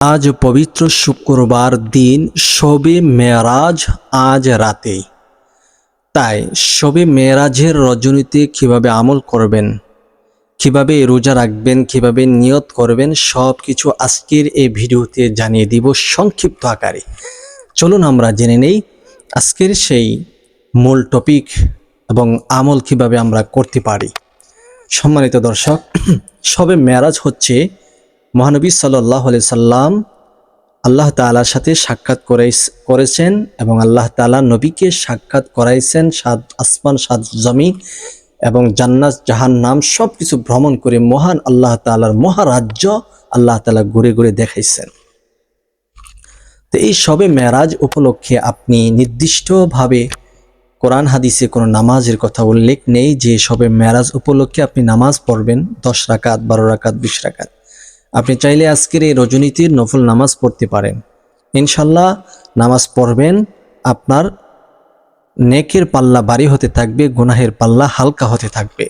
আজ পবিত্র শুক্রবার দিন শবে মেরাজ আজ রাতেই। তাই শবে মেরাজের রজনীতে কিভাবে আমল করবেন, কিভাবে রোজা রাখবেন, কিভাবে নিয়ত করবেন, সব কিছু আজকের এই ভিডিওতে জানিয়ে দিব সংক্ষিপ্ত আকারে। চলুন আমরা জেনে নেই আজকের সেই মূল টপিক এবং আমল কিভাবে আমরা করতে পারি। সম্মানিত দর্শক, শবে মেরাজ হচ্ছে মহানবী সাল্লাল্লাহু আলাইহি সাল্লাম আল্লাহ তাআলার সাথে সাক্ষাৎ করেছেন এবং আল্লাহ তাআলা নবীকে সাক্ষাৎ করাইছেন সাত আসমান, সাত জমিন এবং জান্নাত জাহান্নাম সব কিছু ভ্রমণ করে মহান আল্লাহ তাআলার মহারাজ্য আল্লাহ তাআলা ঘুরে ঘুরে দেখাইছেন। তো এই শবে মেরাজ উপলক্ষে আপনি নির্দিষ্টভাবে কোরআন হাদিসে কোনো নামাজের কথা উল্লেখ নেই যে শবে মেরাজ উপলক্ষে আপনি নামাজ পড়বেন 10 রাকাত, 12 রাকাত, 20 রাকাত। আপনি চাইলে আজকের এই রজনীতির নফল নামাজ পড়তে পারেন। ইনশাল্লাহ নামাজ পড়বেন, আপনার নেকের পাল্লা ভারী হতে থাকবে, গুনাহের পাল্লা হালকা হতে থাকবে।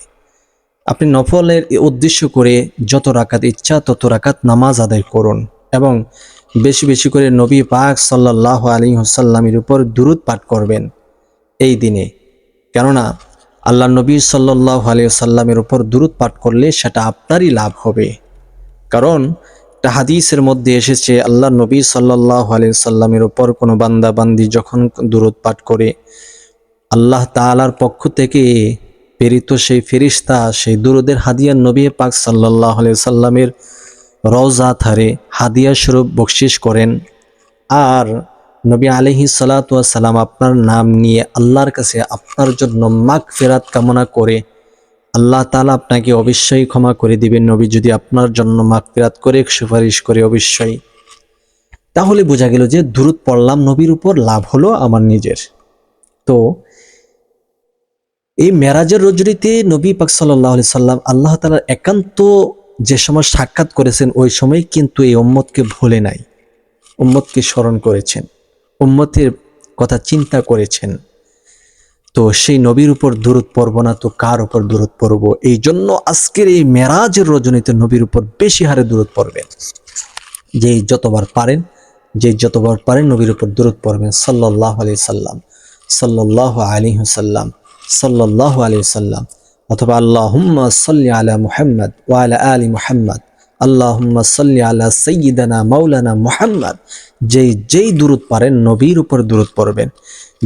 আপনি নফলের উদ্দেশ্য করে যত রাকাত ইচ্ছা তত রাকাত নামাজ আদায় করুন এবং বেশি বেশি করে নবী পাক সাল্লাল্লাহু আলাইহি ওয়াসাল্লামের উপর দুরূদ পাঠ করবেন এই দিনে। কেননা আল্লাহ নবী সাল্লাল্লাহু আলাইহি ওয়াসাল্লামের উপর দুরূদ পাঠ করলে সেটা আপনারই লাভ হবে। কারণ একটা হাদিসের মধ্যে এসেছে আল্লাহ নবী সাল্লাল্লাহু আলাইহি ওয়াসাল্লামের উপর কোনো বান্দা বান্দি যখন দুরূদ পাঠ করে, আল্লাহ তাআলার পক্ষ থেকে প্রেরিত সেই ফেরেশতা সেই দুরূদের হাদিয়া নবী পাক সাল্লাল্লাহু আলাইহি ওয়াসাল্লামের রওজা ধারে হাদিয়া স্বরূপ বকশিশ করেন। আর নবী আলাইহিস সালাতু ওয়াস সালাম আপনার নাম নিয়ে আল্লাহর কাছে আপনার জন্য মাগফিরাত কামনা করে আল্লাহ তাআলা আপনাকে অবশ্যই ক্ষমা করে দিবেন। নবী যদি আপনার জন্য মাগফিরাত করে সুপারিশ করে অবশ্যই, তাহলে বোঝা গেল যে দুরূদ পড়লাম নবীর উপর, লাভ হলো আমার নিজের। তো এই মেরাজের রজনীতে নবী পাক সাল্লাল্লাহু আলাইহি সাল্লাম আল্লাহ তাআলার একান্ত যে সময় সাক্ষাৎ করেছেন ওই সময় কিন্তু এই উম্মতকে ভুলে নাই, উম্মতকে স্মরণ করেছেন, উম্মতের কথা চিন্তা করেছেন। তো সেই নবীর উপর দুরূদ পড়ব না তো কার উপর দুরূদ পড়ব? এই জন্য আজকের এই মেরাজের রজনীতে নবীর উপর বেশি হারে দুরূদ পড়বেন। যে যতবার পারেন নবীর উপর দুরূদ পড়বেন সাল্লাল্লাহু আলাইহি সাল্লাম, সাল্লাল্লাহু আলাইহি ওয়াসাল্লাম, সাল্লাল্লাহু আলাইহি ওয়াসাল্লাম, অথবা আল্লাহুম্মা সাল্লি আলা মুহাম্মদ ওয়া আলা আলি মুহাম্মদ, আল্লাহুম্মা সাল্লি আলা সাইয়্যিদানা মাওলানা মুহাম্মদ। যেই দুরূদ পারেন নবীর উপর দুরূদ পড়বেন,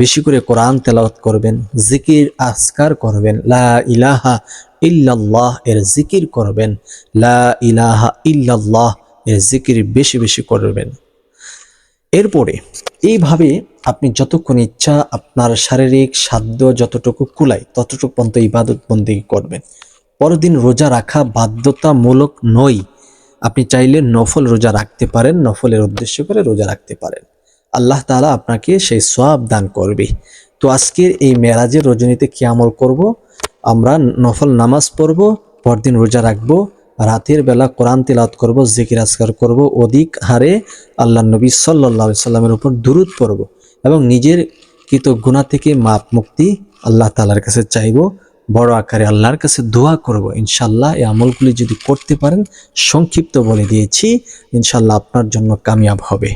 বেশি করে কোরআন তেলাওয়াত করবেন, জিকির আজকার করবেন, লা ইলাহা ইল্লাল্লাহ এর জিকির করবেন, লা ইলাহা ইল্লাল্লাহ এর জিকির বেশি বেশি করবেন। এরপরে এইভাবে আপনি যতক্ষণ ইচ্ছা আপনার শারীরিক সাধ্য যতটুকু কুলায় ততটুকু পর্যন্ত ইবাদত বন্দেগী করবেন। পরের দিন রোজা রাখা বাধ্যতামূলক নয়, আপনি চাইলে নফল রোজা রাখতে পারেন, নফলের উদ্দেশ্য করে রোজা রাখতে পারেন। আল্লাহ তাআলা আপনাকে সেই সওয়াব দান করবে। তো আজকের এই মেরাজের রজনীতে কি আমল করব? আমরা নফল নামাজ পড়ব, পরদিন রোজা রাখবো, রাতের বেলা কোরআন তিলাওয়াত করব, জিকির আজকার করব, অধিক হারে আল্লাহ নবী সাল্লাল্লাহু আলাইহি সাল্লামের উপর দুরূদ পড়ব এবং নিজের কৃত গুনাহ থেকে মাপ মুক্তি আল্লাহ তাআলার কাছে চাইব, বড় আকারে আল্লাহর কাছে দোয়া করব। ইনশাআল্লাহ এই আমলগুলি যদি করতে পারেন, সংক্ষিপ্ত বলে দিয়েছি, ইনশাআল্লাহ আপনার জন্য কামিয়াব হবে।